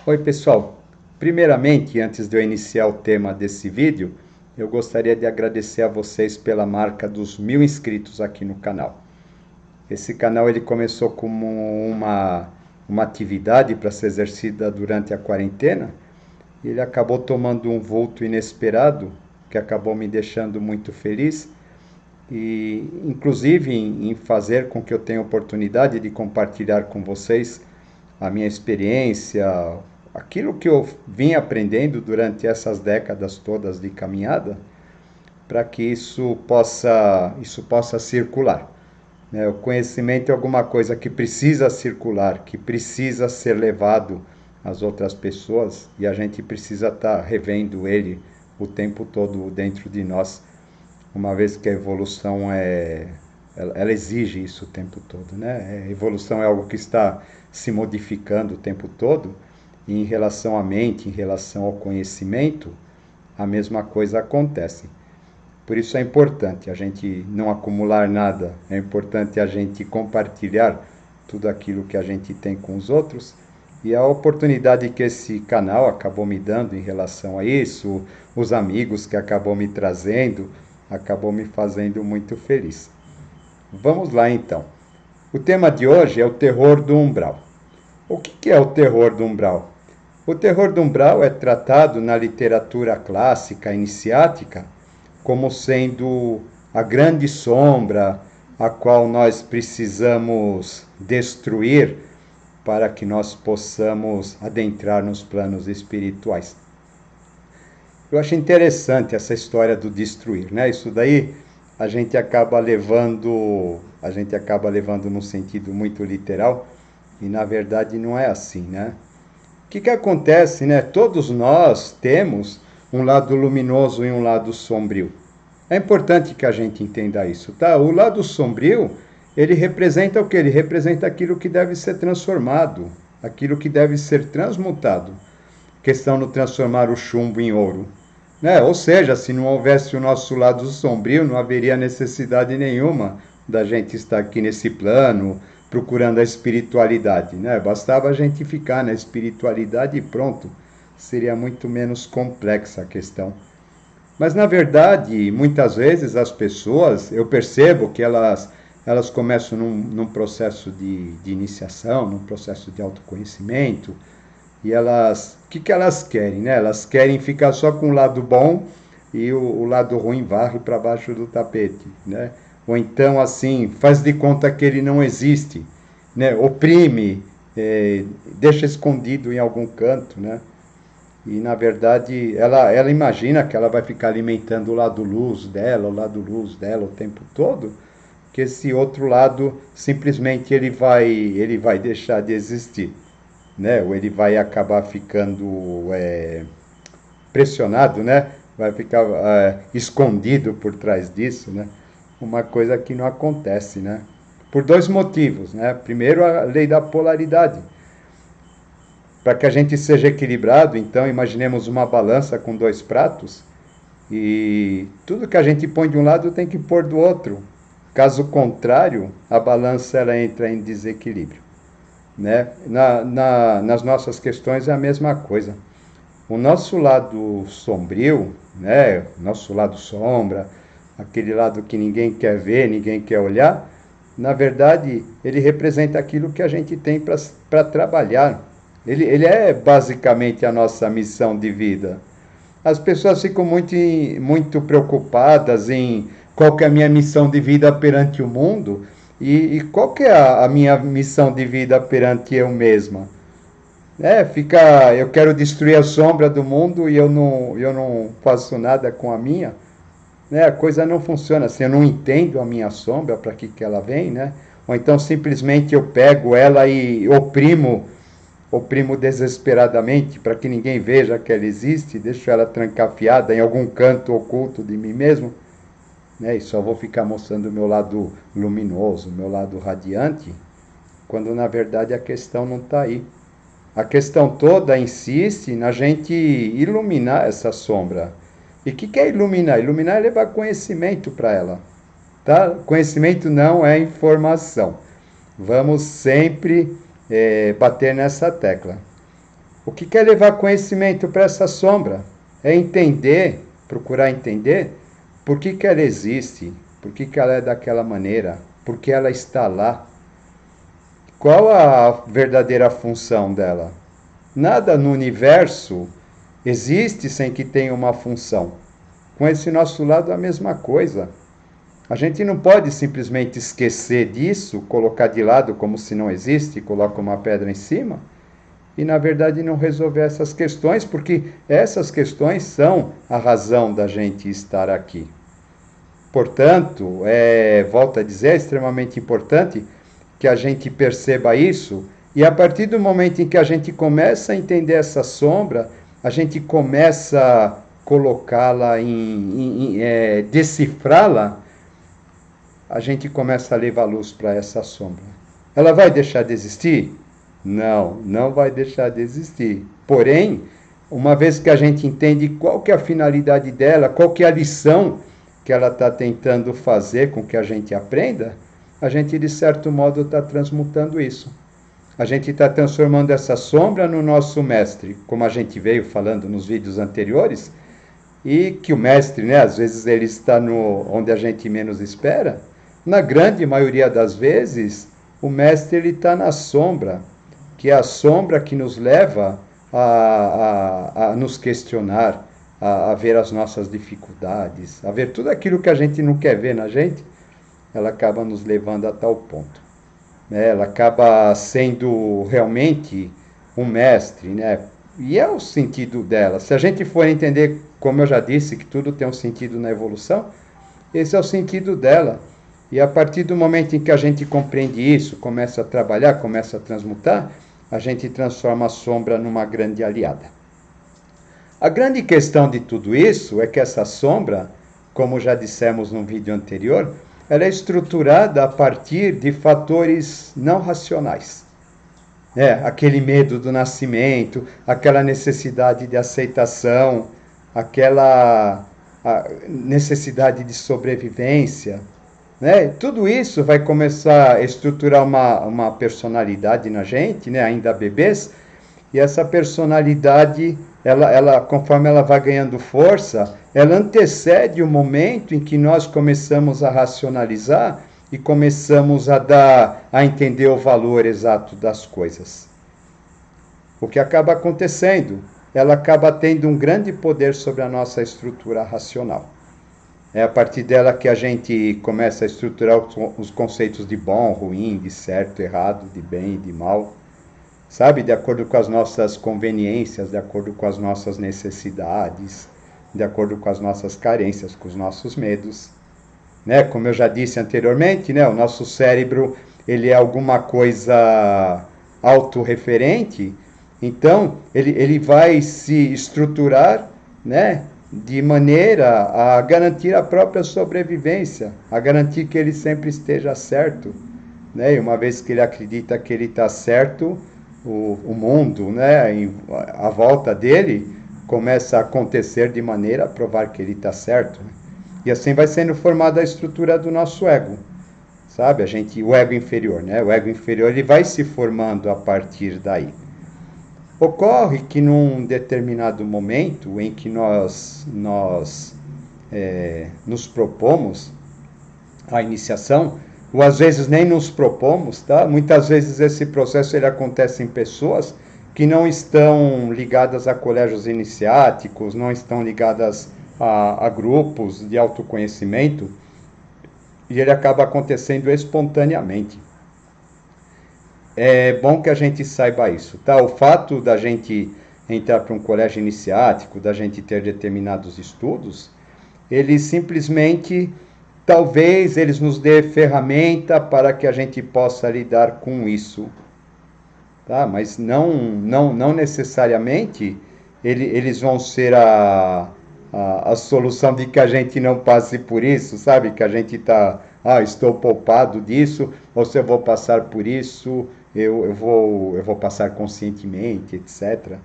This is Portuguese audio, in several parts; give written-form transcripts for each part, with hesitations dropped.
Oi pessoal, primeiramente, antes de eu iniciar o tema desse vídeo, eu gostaria de agradecer a vocês pela marca dos 1000 inscritos aqui no canal. Esse canal ele começou como uma atividade para ser exercida durante a quarentena, e ele acabou tomando um vulto inesperado, que acabou me deixando muito feliz, e inclusive em fazer com que eu tenha oportunidade de compartilhar com vocês a minha experiência, aquilo que eu vim aprendendo durante essas décadas todas de caminhada, para que isso possa circular. O conhecimento é alguma coisa que precisa circular, que precisa ser levado às outras pessoas, e a gente precisa estar revendo ele o tempo todo dentro de nós, uma vez que a evolução ela exige isso o tempo todo, né? A evolução é algo que está se modificando o tempo todo, e em relação à mente, em relação ao conhecimento, a mesma coisa acontece. Por isso é importante a gente não acumular nada, é importante a gente compartilhar tudo aquilo que a gente tem com os outros, e a oportunidade que esse canal acabou me dando em relação a isso, os amigos que acabou me trazendo, acabou me fazendo muito feliz. Vamos lá então. O tema de hoje é o terror do umbral. O que é o terror do umbral? O terror do umbral é tratado na literatura clássica iniciática como sendo a grande sombra a qual nós precisamos destruir para que nós possamos adentrar nos planos espirituais. Eu acho interessante essa história do destruir, né? Isso daí a gente acaba levando num sentido muito literal, e na verdade não é assim, né? O que acontece, né? Todos nós temos um lado luminoso e um lado sombrio. É importante que a gente entenda isso, tá? O lado sombrio, ele representa o quê? Ele representa aquilo que deve ser transformado, aquilo que deve ser transmutado. Questão de transformar o chumbo em ouro, né? Ou seja, se não houvesse o nosso lado sombrio, não haveria necessidade nenhuma da gente estar aqui nesse plano, procurando a espiritualidade, né? Bastava a gente ficar na espiritualidade e pronto. Seria muito menos complexa a questão. Mas, na verdade, muitas vezes as pessoas, eu percebo que elas começam num processo de iniciação, num processo de autoconhecimento, e o que elas querem, né? Elas querem ficar só com o lado bom, e o lado ruim varre para baixo do tapete, né? Ou então, assim, faz de conta que ele não existe, né? Oprime, deixa escondido em algum canto, né? E, na verdade, ela imagina que ela vai ficar alimentando o lado luz dela o tempo todo, que esse outro lado simplesmente ele vai deixar de existir, né? Ou ele vai acabar ficando pressionado, né? Vai ficar escondido por trás disso, né? Uma coisa que não acontece, né? Por dois motivos, né? Primeiro, a lei da polaridade. Para que a gente seja equilibrado, então imaginemos uma balança com dois pratos, e tudo que a gente põe de um lado tem que pôr do outro. Caso contrário, a balança ela entra em desequilíbrio, né? Nas nossas questões é a mesma coisa. O nosso lado sombrio, né? Nosso lado sombra, aquele lado que ninguém quer ver, ninguém quer olhar, na verdade, ele representa aquilo que a gente tem para trabalhar. Ele é basicamente a nossa missão de vida. As pessoas ficam muito preocupadas em qual que é a minha missão de vida perante o mundo, e qual que é a minha missão de vida perante eu mesma. Eu quero destruir a sombra do mundo e eu não faço nada com a minha. Né? A coisa não funciona assim, eu não entendo a minha sombra, para que ela vem, né? Ou então simplesmente eu pego ela e oprimo desesperadamente para que ninguém veja que ela existe, deixo ela trancafiada em algum canto oculto de mim mesmo, né? E só vou ficar mostrando o meu lado luminoso, o meu lado radiante, quando na verdade a questão não está aí. A questão toda insiste na gente iluminar essa sombra. E o que é iluminar? Iluminar é levar conhecimento para ela. Tá? Conhecimento não é informação. Vamos sempre bater nessa tecla. O que é levar conhecimento para essa sombra? É entender, procurar entender por que ela existe, por que ela é daquela maneira, por que ela está lá. Qual a verdadeira função dela? Nada no universo existe sem que tenha uma função. Com esse nosso lado, a mesma coisa. A gente não pode simplesmente esquecer disso, colocar de lado como se não existe, coloca uma pedra em cima, e na verdade não resolver essas questões, porque essas questões são a razão da gente estar aqui. Portanto, volto a dizer, é extremamente importante que a gente perceba isso, e a partir do momento em que a gente começa a entender essa sombra, a gente começa a colocá-la, decifrá-la, a gente começa a levar luz para essa sombra. Ela vai deixar de existir? Não, não vai deixar de existir. Porém, uma vez que a gente entende qual que é a finalidade dela, qual que é a lição que ela está tentando fazer com que a gente aprenda, a gente, de certo modo, está transmutando isso. A gente está transformando essa sombra no nosso mestre, como a gente veio falando nos vídeos anteriores, e que o mestre, né, às vezes ele está onde a gente menos espera. Na grande maioria das vezes, o mestre ele está na sombra, que é a sombra que nos leva a nos questionar, a ver as nossas dificuldades, a ver tudo aquilo que a gente não quer ver na gente, ela acaba nos levando a tal ponto. Ela acaba sendo realmente um mestre, né? E é o sentido dela. Se a gente for entender, como eu já disse, que tudo tem um sentido na evolução, esse é o sentido dela. E a partir do momento em que a gente compreende isso, começa a trabalhar, começa a transmutar, a gente transforma a sombra numa grande aliada. A grande questão de tudo isso é que essa sombra, como já dissemos no vídeo anterior, ela é estruturada a partir de fatores não racionais. Aquele medo do nascimento, aquela necessidade de aceitação, aquela necessidade de sobrevivência. Tudo isso vai começar a estruturar uma personalidade na gente, ainda bebês, e essa personalidade, ela, conforme ela vai ganhando força, ela antecede o momento em que nós começamos a racionalizar e começamos a entender o valor exato das coisas. O que acaba acontecendo? Ela acaba tendo um grande poder sobre a nossa estrutura racional. É a partir dela que a gente começa a estruturar os conceitos de bom, ruim, de certo, errado, de bem e de mal. Sabe? De acordo com as nossas conveniências, de acordo com as nossas necessidades, de acordo com as nossas carências, com os nossos medos. Como eu já disse anteriormente, o nosso cérebro ele é alguma coisa autorreferente, então ele vai se estruturar, de maneira a garantir a própria sobrevivência, a garantir que ele sempre esteja certo. E uma vez que ele acredita que ele está certo, o mundo, à volta dele, começa a acontecer de maneira a provar que ele está certo. E assim vai sendo formada a estrutura do nosso ego. Sabe? O ego inferior, O ego inferior ele vai se formando a partir daí. Ocorre que num determinado momento em que nós nos propomos a iniciação, ou às vezes nem nos propomos, tá? Muitas vezes esse processo ele acontece em pessoas que não estão ligadas a colégios iniciáticos, não estão ligadas a grupos de autoconhecimento, e ele acaba acontecendo espontaneamente. É bom que a gente saiba isso, tá? O fato da gente entrar para um colégio iniciático, da gente ter determinados estudos, ele simplesmente, talvez eles nos dê ferramenta para que a gente possa lidar com isso, tá? Mas não necessariamente eles vão ser a solução de que a gente não passe por isso, sabe? Que a gente está, estou poupado disso, ou se eu vou passar por isso, eu vou passar conscientemente, etc.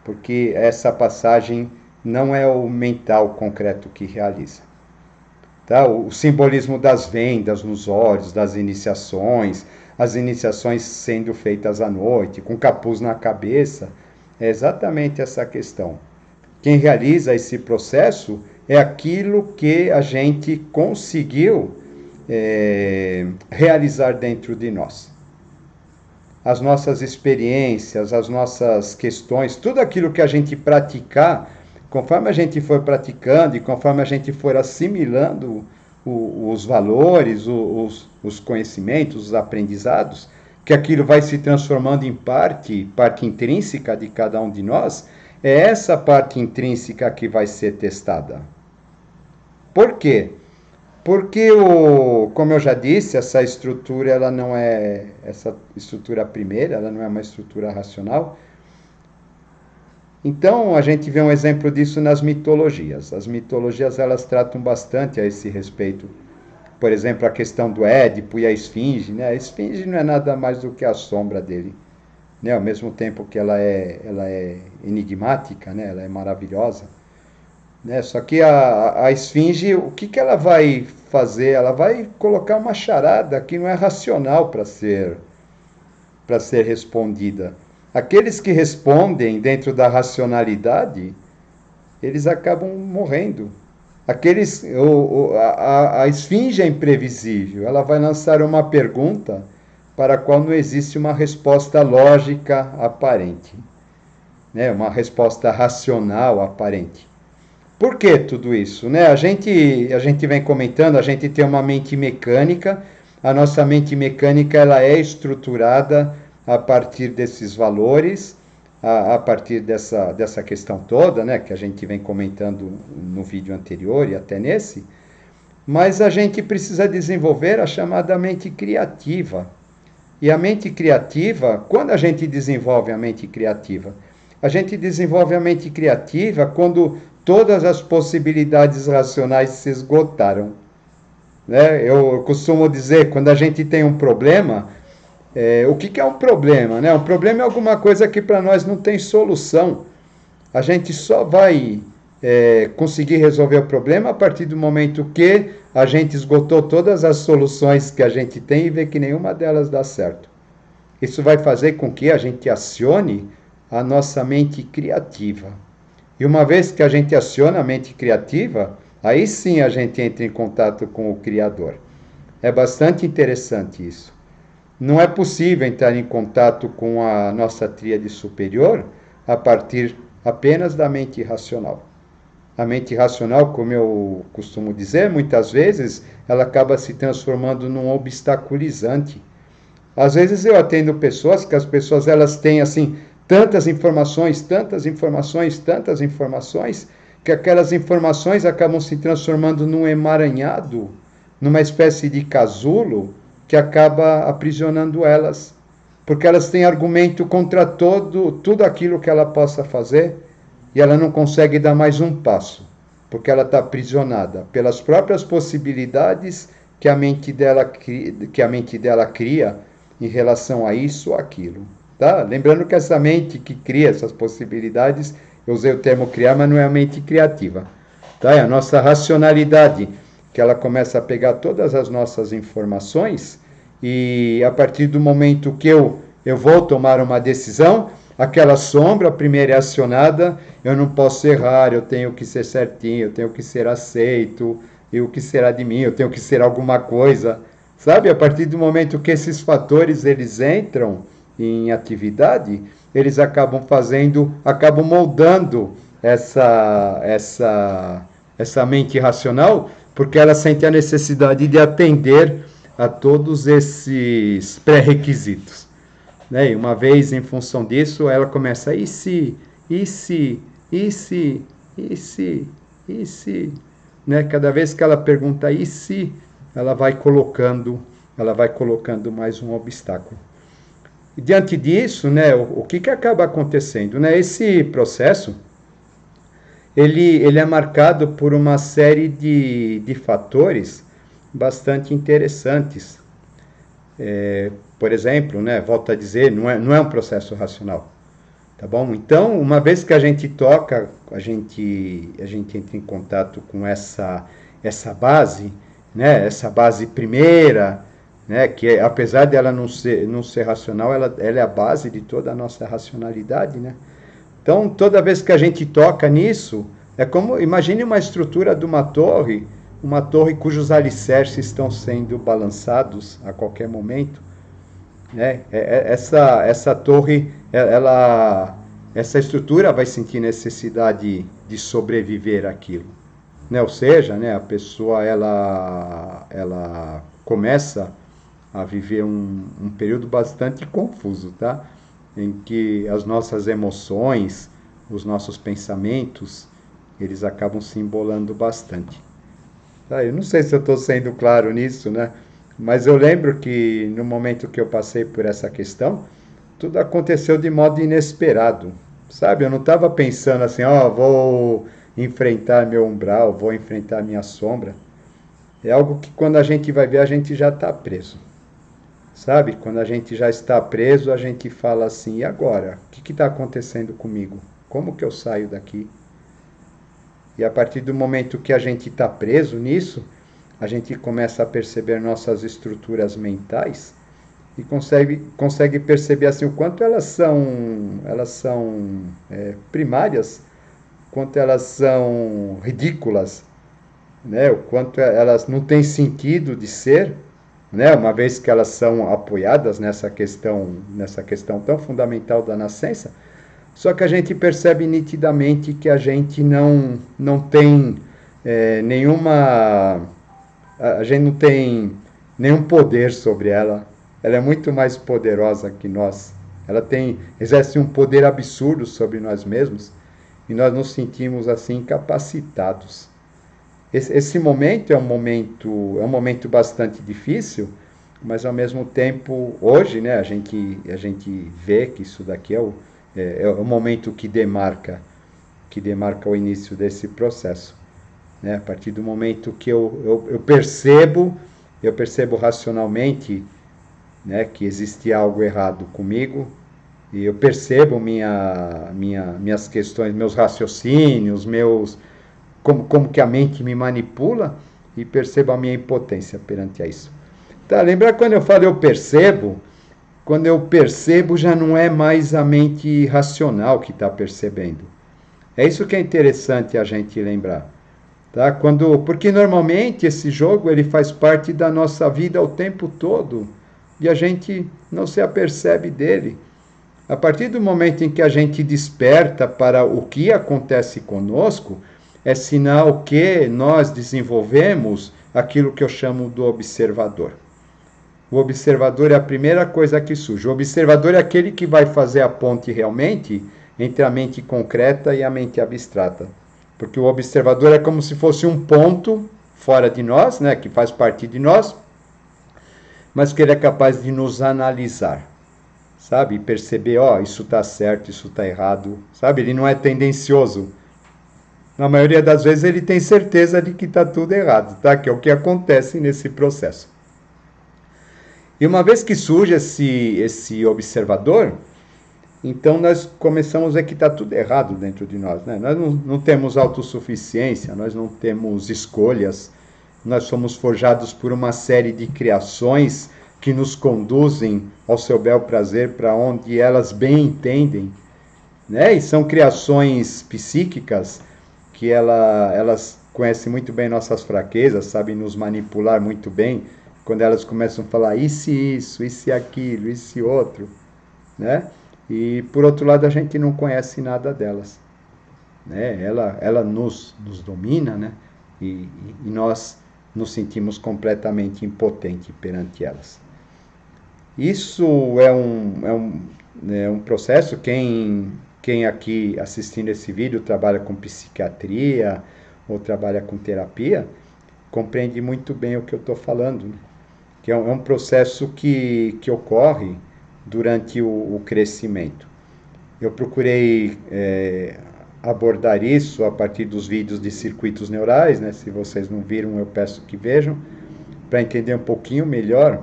Porque essa passagem não é o mental concreto que realiza. Tá? O simbolismo das vendas nos olhos, das iniciações, as iniciações sendo feitas à noite, com capuz na cabeça, É exatamente essa questão. Quem realiza esse processo é aquilo que a gente conseguiu realizar dentro de nós. As nossas experiências, as nossas questões, tudo aquilo que a gente praticar, conforme a gente for praticando e conforme a gente for assimilando os valores, os conhecimentos, os aprendizados, que aquilo vai se transformando em parte intrínseca de cada um de nós, é essa parte intrínseca que vai ser testada. Por quê? Porque, como eu já disse, essa estrutura, ela não é, essa estrutura primeira, ela não é uma estrutura racional. Então, a gente vê um exemplo disso nas mitologias. As mitologias, elas tratam bastante a esse respeito. Por exemplo, a questão do Édipo e a Esfinge, né? A Esfinge não é nada mais do que a sombra dele, né? Ao mesmo tempo que ela é enigmática, né? Ela é maravilhosa, né? Só que a Esfinge, o que ela vai fazer? Ela vai colocar uma charada que não é racional para ser respondida. Aqueles que respondem dentro da racionalidade, eles acabam morrendo. A esfinge é imprevisível, ela vai lançar uma pergunta para a qual não existe uma resposta lógica aparente, né? Uma resposta racional aparente. Por que tudo isso? Né? A gente vem comentando, a gente tem uma mente mecânica, a nossa mente mecânica ela é estruturada a partir desses valores, a partir dessa questão toda, né, que a gente vem comentando no vídeo anterior e até nesse, mas a gente precisa desenvolver a chamada mente criativa. E a mente criativa, quando a gente desenvolve a mente criativa? A gente desenvolve a mente criativa quando todas as possibilidades racionais se esgotaram. Né? Eu costumo dizer, quando a gente tem um problema, o que é um problema? Né? Um problema é alguma coisa que para nós não tem solução. A gente só vai conseguir resolver o problema a partir do momento que a gente esgotou todas as soluções que a gente tem e vê que nenhuma delas dá certo. Isso vai fazer com que a gente acione a nossa mente criativa. E uma vez que a gente aciona a mente criativa, aí sim a gente entra em contato com o Criador. É bastante interessante isso. Não é possível entrar em contato com a nossa tríade superior a partir apenas da mente racional. A mente racional, como eu costumo dizer, muitas vezes ela acaba se transformando num obstaculizante. Às vezes eu atendo pessoas que as pessoas elas têm assim tantas informações, que aquelas informações acabam se transformando num emaranhado, numa espécie de casulo que acaba aprisionando elas, porque elas têm argumento contra tudo aquilo que ela possa fazer e ela não consegue dar mais um passo, porque ela está aprisionada pelas próprias possibilidades que a mente dela cria em relação a isso ou aquilo. Tá? Lembrando que essa mente que cria essas possibilidades, eu usei o termo criar, mas não é a mente criativa. Tá? É a nossa racionalidade, que ela começa a pegar todas as nossas informações e a partir do momento que eu vou tomar uma decisão, aquela sombra primeiro é acionada, eu não posso errar, eu tenho que ser certinho, eu tenho que ser aceito, e o que será de mim, eu tenho que ser alguma coisa. Sabe, a partir do momento que esses fatores eles entram em atividade, eles acabam moldando essa mente racional, porque ela sente a necessidade de atender a todos esses pré-requisitos. Né? E uma vez em função disso, ela começa, e se, né? Cada vez que ela pergunta e se, ela vai colocando mais um obstáculo. E diante disso, né, o que acaba acontecendo? Né? Esse processo, ele é marcado por uma série de fatores bastante interessantes. Por exemplo, né, volto a dizer, não é um processo racional. Tá bom? Então, uma vez que a gente toca, a gente entra em contato com essa base, né, essa base primeira, né, que apesar dela não ser racional, ela é a base de toda a nossa racionalidade, né? Então, toda vez que a gente toca nisso, é como, imagine uma estrutura de uma torre cujos alicerces estão sendo balançados a qualquer momento, né? Essa torre, essa estrutura vai sentir necessidade de sobreviver àquilo, né? Ou seja, né, a pessoa ela começa a viver um período bastante confuso, tá? Em que as nossas emoções, os nossos pensamentos, eles acabam se embolando bastante. Tá? Eu não sei se eu estou sendo claro nisso, né? Mas eu lembro que no momento que eu passei por essa questão, tudo aconteceu de modo inesperado, sabe? Eu não estava pensando assim, ó, vou enfrentar meu umbral, vou enfrentar minha sombra. É algo que quando a gente vai ver, a gente já está preso. Sabe? Quando a gente já está preso, a gente fala assim, e agora? O que está acontecendo comigo? Como que eu saio daqui? E a partir do momento que a gente está preso nisso, a gente começa a perceber nossas estruturas mentais e consegue perceber assim o quanto elas são primárias, quanto elas são ridículas, né? O quanto elas não têm sentido de ser, né? Uma vez que elas são apoiadas nessa questão tão fundamental da nascença, só que a gente percebe nitidamente que a gente não tem a gente não tem nenhum poder sobre ela. Ela é muito mais poderosa que nós. Exerce um poder absurdo sobre nós mesmos e nós nos sentimos assim incapacitados. Esse momento é um momento bastante difícil, mas ao mesmo tempo, hoje, né, a gente vê que isso daqui é o momento que demarca o início desse processo. Né? A partir do momento que eu percebo racionalmente, né, que existe algo errado comigo, e eu percebo minhas questões, meus raciocínios, como que a mente me manipula, e percebo a minha impotência perante a isso. Tá, lembra quando eu falo quando eu percebo já não é mais a mente racional que está percebendo. É isso que é interessante a gente lembrar. Tá? Porque normalmente esse jogo ele faz parte da nossa vida o tempo todo e a gente não se apercebe dele. A partir do momento em que a gente desperta para o que acontece conosco, é sinal que nós desenvolvemos aquilo que eu chamo do observador. O observador é a primeira coisa que surge. O observador é aquele que vai fazer a ponte realmente entre a mente concreta e a mente abstrata. Porque o observador é como se fosse um ponto fora de nós, né, que faz parte de nós, mas que ele é capaz de nos analisar, sabe? E perceber, ó, isso está certo, isso está errado, sabe? Ele não é tendencioso. Na maioria das vezes ele tem certeza de que está tudo errado, tá? Que é o que acontece nesse processo. E uma vez que surge esse observador, então nós começamos a ver que está tudo errado dentro de nós, né? Nós não temos autossuficiência, nós não temos escolhas, nós somos forjados por uma série de criações que nos conduzem ao seu bel prazer para onde elas bem entendem, né? E são criações psíquicas que elas conhecem muito bem nossas fraquezas, sabem nos manipular muito bem, quando elas começam a falar isso e isso, isso e aquilo, isso e outro, né? E por outro lado a gente não conhece nada delas, né? Ela nos domina, né? E nós nos sentimos completamente impotentes perante elas. Isso é um processo. Quem aqui assistindo esse vídeo trabalha com psiquiatria ou trabalha com terapia, compreende muito bem o que eu estou falando, né? Que é um processo que ocorre durante o crescimento. Eu procurei abordar isso a partir dos vídeos de circuitos neurais, né? Se vocês não viram, eu peço que vejam, para entender um pouquinho melhor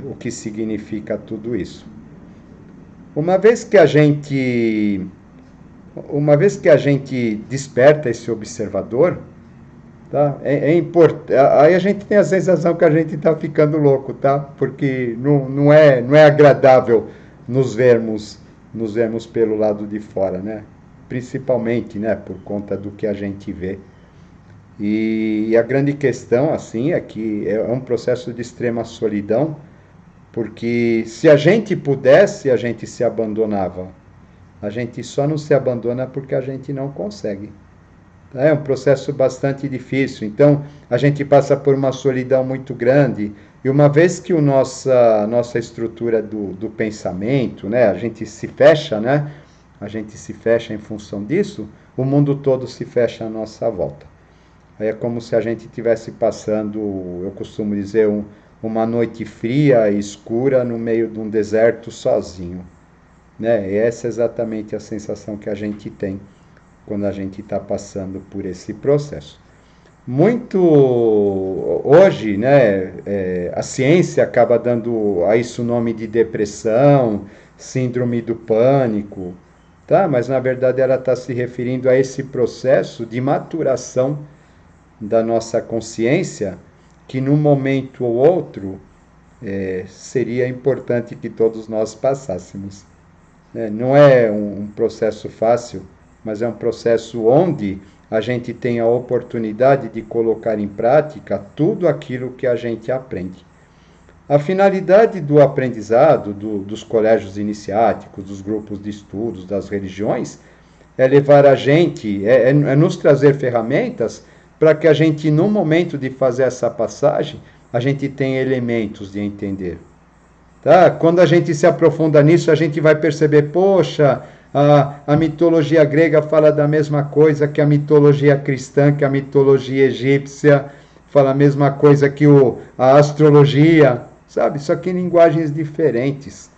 o que significa tudo isso. Uma vez que a gente desperta esse observador, tá? Aí a gente tem a sensação que a gente está ficando louco, tá? Porque não é agradável nos vermos nos vemos pelo lado de fora, né? Principalmente, né, por conta do que a gente vê. E a grande questão, assim, é que é um processo de extrema solidão, porque se a gente pudesse, a gente se abandonava. A gente só não se abandona porque a gente não consegue. É um processo bastante difícil. Então, a gente passa por uma solidão muito grande. E uma vez que a nossa estrutura do pensamento, né, a gente se fecha, né? A gente se fecha em função disso, o mundo todo se fecha à nossa volta. Aí é como se a gente estivesse passando, eu costumo dizer, uma noite fria e escura no meio de um deserto sozinho. Né? E essa é exatamente a sensação que a gente tem quando a gente está passando por esse processo. Muito hoje, né, a ciência acaba dando a isso o nome de depressão, síndrome do pânico, tá? Mas na verdade ela está se referindo a esse processo de maturação da nossa consciência que num momento ou outro seria importante que todos nós passássemos. Não é um processo fácil, mas é um processo onde a gente tem a oportunidade de colocar em prática tudo aquilo que a gente aprende. A finalidade do aprendizado, dos colégios iniciáticos, dos grupos de estudos, das religiões, é levar a gente, é nos trazer ferramentas para que a gente, no momento de fazer essa passagem, a gente tenha elementos de entender. Tá? Quando a gente se aprofunda nisso, a gente vai perceber, poxa, a mitologia grega fala da mesma coisa que a mitologia cristã, que a mitologia egípcia, fala a mesma coisa que a astrologia, sabe? Só que em linguagens diferentes.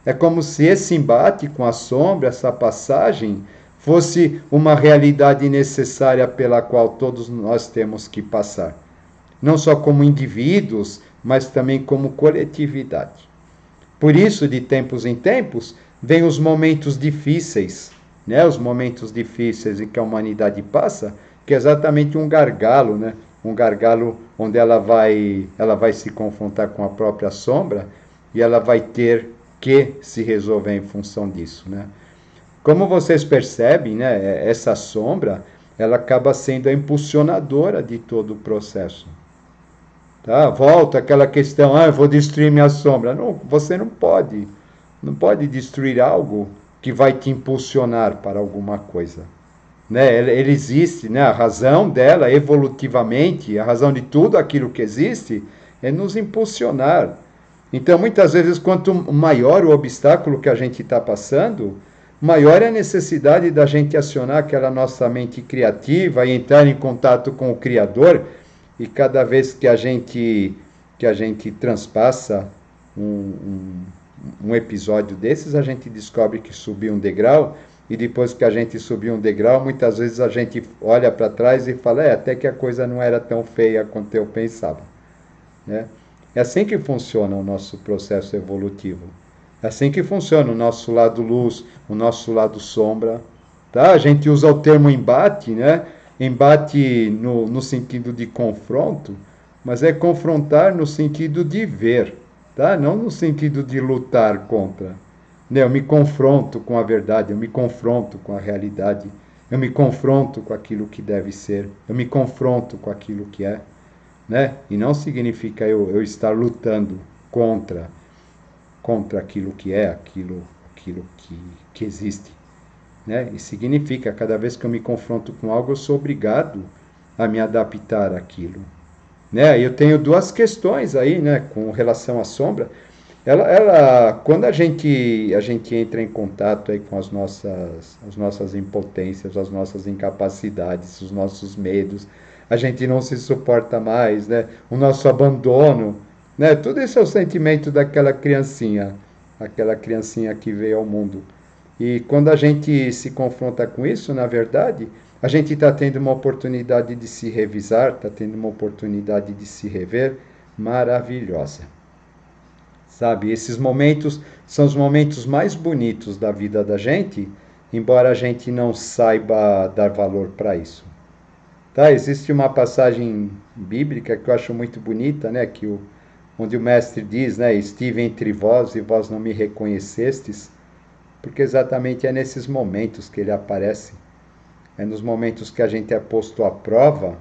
É como se esse embate com a sombra, essa passagem, fosse uma realidade necessária pela qual todos nós temos que passar. Não só como indivíduos, mas também como coletividade. Por isso, de tempos em tempos, vêm os momentos difíceis, né? Os momentos difíceis em que a humanidade passa, que é exatamente um gargalo, né? Um gargalo onde ela vai se confrontar com a própria sombra e ela vai ter que se resolver em função disso, né? Como vocês percebem, né? Essa sombra, ela acaba sendo a impulsionadora de todo o processo. Tá? Volta aquela questão, eu vou destruir minha sombra. Não, você não pode. Não pode destruir algo que vai te impulsionar para alguma coisa. Né? Ele existe, né? A razão dela, evolutivamente, a razão de tudo aquilo que existe, é nos impulsionar. Então, muitas vezes, quanto maior o obstáculo que a gente está passando, maior é a necessidade da gente acionar aquela nossa mente criativa e entrar em contato com o Criador. E cada vez que a gente transpassa um episódio desses, a gente descobre que subiu um degrau, e depois que a gente subiu um degrau, muitas vezes a gente olha para trás e fala, até que a coisa não era tão feia quanto eu pensava. Né? É assim que funciona o nosso processo evolutivo. É assim que funciona o nosso lado luz, o nosso lado sombra. Tá? A gente usa o termo embate, né? Embate no sentido de confronto, mas é confrontar no sentido de ver, tá? Não no sentido de lutar contra. Eu me confronto com a verdade, eu me confronto com a realidade, eu me confronto com aquilo que deve ser, eu me confronto com aquilo que é. Né? E não significa eu estar lutando contra aquilo que é, aquilo que existe. Né? E significa, cada vez que eu me confronto com algo, eu sou obrigado a me adaptar àquilo. Né? Eu tenho duas questões aí, né, com relação à sombra. Quando a gente entra em contato aí com as nossas impotências, as nossas incapacidades, os nossos medos, a gente não se suporta mais, né? O nosso abandono, né? Tudo isso é o sentimento daquela criancinha que veio ao mundo. E quando a gente se confronta com isso, na verdade, a gente está tendo uma oportunidade de se revisar, está tendo uma oportunidade de se rever maravilhosa. Sabe, esses momentos são os momentos mais bonitos da vida da gente, embora a gente não saiba dar valor para isso. Tá? Existe uma passagem bíblica que eu acho muito bonita, né, onde o mestre diz, né, estive entre vós e vós não me reconhecestes. porque exatamente é nesses momentos que ele aparece, é nos momentos que a gente é posto à prova,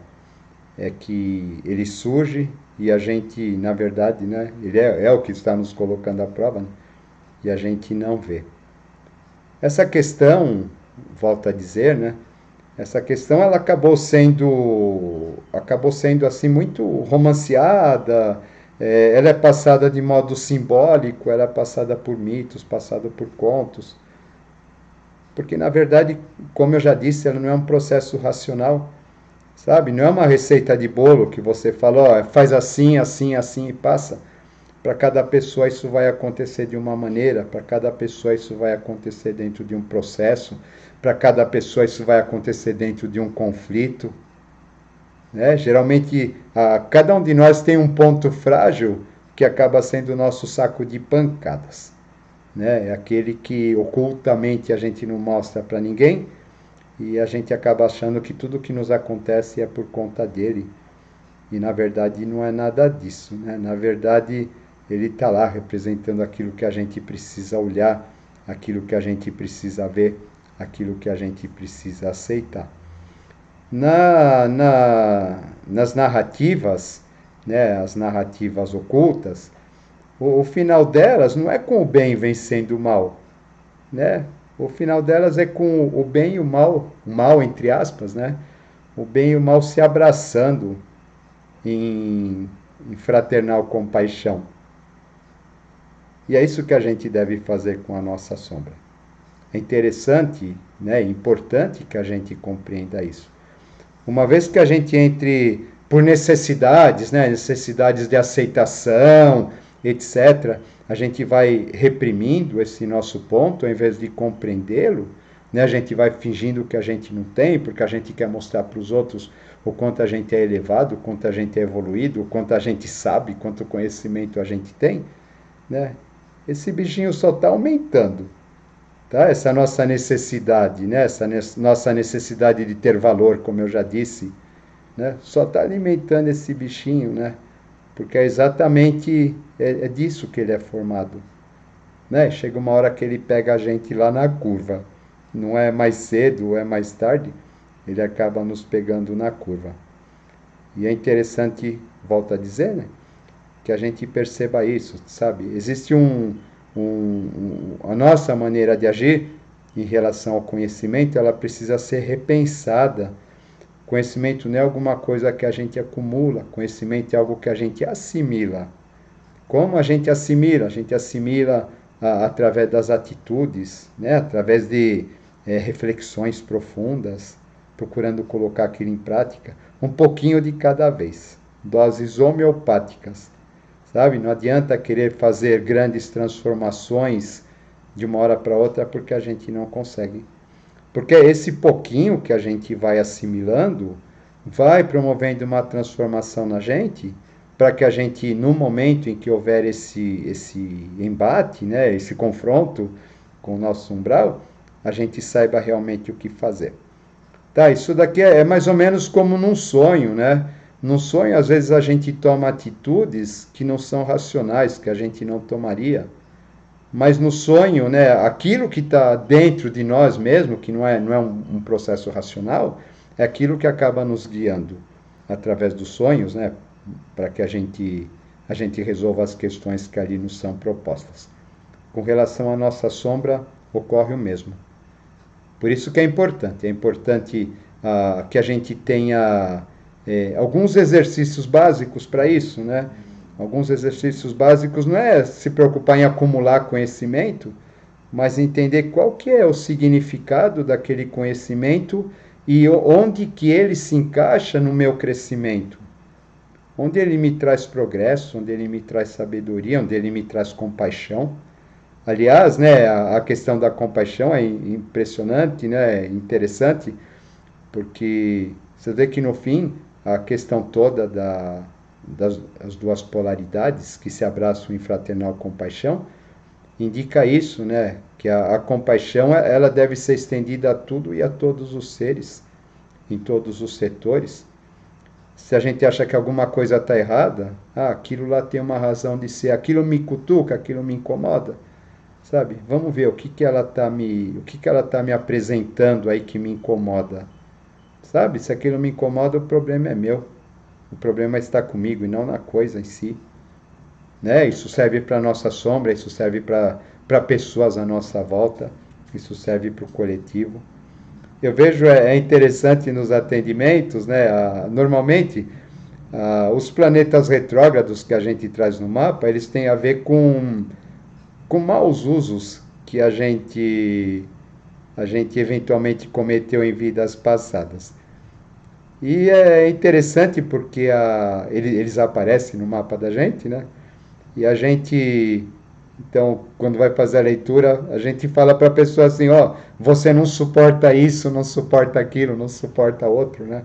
é que ele surge e a gente, na verdade, né, ele é o que está nos colocando à prova, né, e a gente não vê. Essa questão, volto a dizer, né, essa questão ela acabou sendo assim muito romanceada, ela é passada de modo simbólico, ela é passada por mitos, passada por contos, porque na verdade, como eu já disse, ela não é um processo racional, sabe? Não é uma receita de bolo que você fala, ó, faz assim, assim, assim e passa. Para cada pessoa isso vai acontecer de uma maneira, para cada pessoa isso vai acontecer dentro de um processo, para cada pessoa isso vai acontecer dentro de um conflito. Né? Geralmente, cada um de nós tem um ponto frágil que acaba sendo o nosso saco de pancadas. Né? É aquele que ocultamente a gente não mostra para ninguém e a gente acaba achando que tudo que nos acontece é por conta dele. E na verdade não é nada disso. Né? Na verdade, ele está lá representando aquilo que a gente precisa olhar, aquilo que a gente precisa ver, aquilo que a gente precisa aceitar. Nas narrativas, né, as narrativas ocultas, o final delas não é com o bem vencendo o mal, né? O final delas é com o bem e o mal entre aspas, né? O bem e o mal se abraçando em fraternal compaixão. E é isso que a gente deve fazer com a nossa sombra. É interessante, né, importante que a gente compreenda isso. Uma vez que a gente entre por necessidades, né, necessidades de aceitação, etc., a gente vai reprimindo esse nosso ponto, ao invés de compreendê-lo, né, a gente vai fingindo que a gente não tem, porque a gente quer mostrar para os outros o quanto a gente é elevado, o quanto a gente é evoluído, o quanto a gente sabe, quanto conhecimento a gente tem, né? Esse bichinho só está aumentando. Tá? Essa nossa necessidade, né? Essa nossa necessidade de ter valor, como eu já disse, né? Só está alimentando esse bichinho, né? Porque é exatamente disso que ele é formado. Né? Chega uma hora que ele pega a gente lá na curva. Não é mais cedo ou é mais tarde, ele acaba nos pegando na curva. E é interessante, volto a dizer, né? Que a gente perceba isso, sabe? Existe a nossa maneira de agir em relação ao conhecimento, ela precisa ser repensada. Conhecimento não é alguma coisa que a gente acumula, conhecimento é algo que a gente assimila. Como a gente assimila? A gente assimila através das atitudes, né? Através de reflexões profundas, procurando colocar aquilo em prática, um pouquinho de cada vez, doses homeopáticas. Sabe? Não adianta querer fazer grandes transformações de uma hora para outra porque a gente não consegue. Porque esse pouquinho que a gente vai assimilando vai promovendo uma transformação na gente para que a gente, no momento em que houver esse embate, né, esse confronto com o nosso umbral, a gente saiba realmente o que fazer. Tá, isso daqui é mais ou menos como num sonho, né? No sonho, às vezes, a gente toma atitudes que não são racionais, que a gente não tomaria. Mas no sonho, né, aquilo que está dentro de nós mesmo, que não é um processo racional, é aquilo que acaba nos guiando através dos sonhos, né, para que a gente resolva as questões que ali nos são propostas. Com relação à nossa sombra, ocorre o mesmo. Por isso que é importante que a gente tenha alguns exercícios básicos para isso, né? Alguns exercícios básicos não é se preocupar em acumular conhecimento, mas entender qual que é o significado daquele conhecimento e onde que ele se encaixa no meu crescimento. Onde ele me traz progresso, onde ele me traz sabedoria, onde ele me traz compaixão. Aliás, né, a questão da compaixão é impressionante, né, interessante, porque você vê que no fim a questão toda das duas polaridades que se abraçam em fraternal compaixão indica isso, né, que a compaixão ela deve ser estendida a tudo e a todos os seres, em todos os setores. Se a gente acha que alguma coisa está errada, aquilo lá tem uma razão de ser, aquilo me cutuca, aquilo me incomoda. sabe? Vamos ver o que ela tá me apresentando aí que me incomoda, sabe? Se aquilo me incomoda, o problema é meu. O problema está comigo e não na coisa em si, né? Isso serve para nossa sombra, isso serve para pessoas à nossa volta, isso serve para o coletivo. Eu vejo é interessante nos atendimentos, né? Normalmente os planetas retrógrados que a gente traz no mapa, eles têm a ver com maus usos que a gente eventualmente cometeu em vidas passadas. E é interessante porque eles aparecem no mapa da gente, né? E a gente, então, quando vai fazer a leitura, a gente fala para a pessoa assim, ó, você não suporta isso, não suporta aquilo, não suporta outro, né?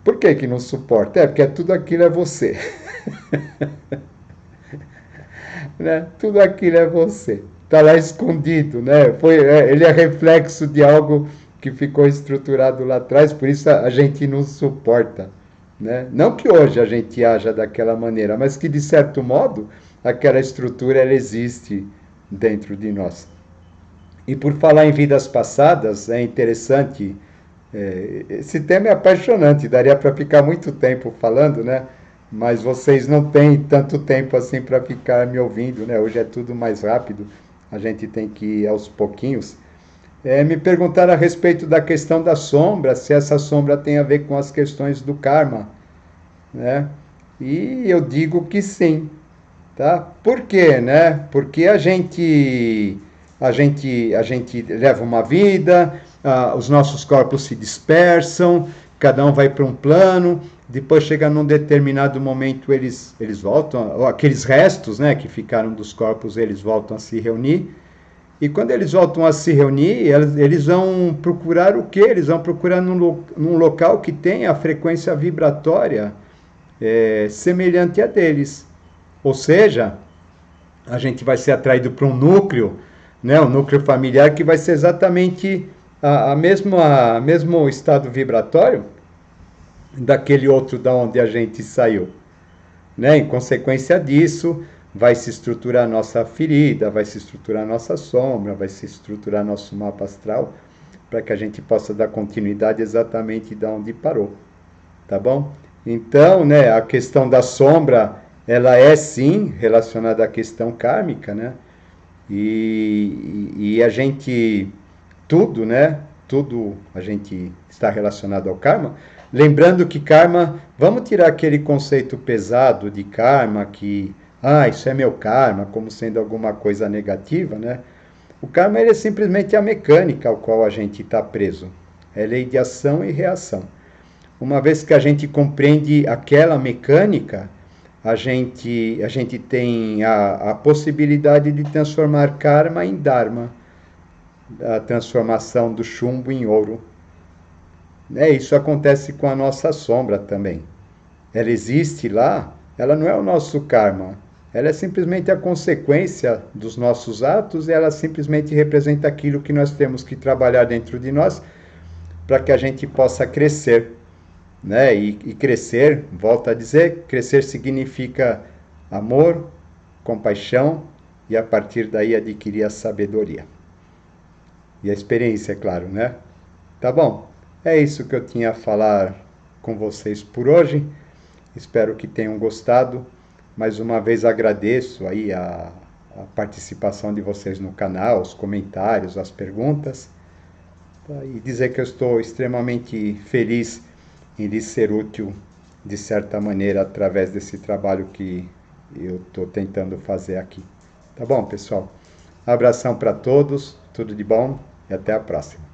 Por que que não suporta? É porque tudo aquilo é você, né? Tudo aquilo é você. Está lá escondido, né? Ele é reflexo de algo que ficou estruturado lá atrás, por isso a gente não suporta, né? Não que hoje a gente haja daquela maneira, mas que de certo modo aquela estrutura ela existe dentro de nós. E por falar em vidas passadas, é interessante, esse tema é apaixonante, daria para ficar muito tempo falando, né? Mas vocês não têm tanto tempo assim para ficar me ouvindo, né? Hoje é tudo mais rápido, a gente tem que ir aos pouquinhos. Me perguntaram a respeito da questão da sombra, se essa sombra tem a ver com as questões do karma, né? E eu digo que sim, tá? Por quê, né? Porque a gente leva uma vida, os nossos corpos se dispersam, cada um vai para um plano, depois chega num determinado momento eles voltam, ou aqueles restos, né, que ficaram dos corpos, eles voltam a se reunir. E quando eles voltam a se reunir, eles vão procurar o quê? Eles vão procurar num local que tem a frequência vibratória semelhante a deles. Ou seja, a gente vai ser atraído para um núcleo, né, um núcleo familiar que vai ser exatamente a mesmo estado vibratório daquele outro da onde a gente saiu, né? Em consequência disso, vai se estruturar a nossa ferida, vai se estruturar a nossa sombra, vai se estruturar nosso mapa astral, para que a gente possa dar continuidade exatamente de onde parou, tá bom? Então, né, a questão da sombra, ela é sim relacionada à questão kármica, né? E a gente, tudo, né? Tudo a gente está relacionado ao karma. Lembrando que karma, vamos tirar aquele conceito pesado de karma, que, isso é meu karma, como sendo alguma coisa negativa, né? O karma ele é simplesmente a mecânica ao qual a gente está preso. É lei de ação e reação. Uma vez que a gente compreende aquela mecânica, a gente tem a possibilidade de transformar karma em dharma, a transformação do chumbo em ouro. Isso acontece com a nossa sombra também. Ela existe lá, ela não é o nosso karma, ela é simplesmente a consequência dos nossos atos e ela simplesmente representa aquilo que nós temos que trabalhar dentro de nós para que a gente possa crescer, né? E crescer, volto a dizer, crescer significa amor, compaixão e a partir daí adquirir a sabedoria. E a experiência, é claro, né? Tá bom? É isso que eu tinha a falar com vocês por hoje. Espero que tenham gostado. Mais uma vez agradeço aí a participação de vocês no canal, os comentários, as perguntas. E dizer que eu estou extremamente feliz em lhes ser útil de certa maneira através desse trabalho que eu estou tentando fazer aqui. Tá bom, pessoal? Abração para todos, tudo de bom e até a próxima.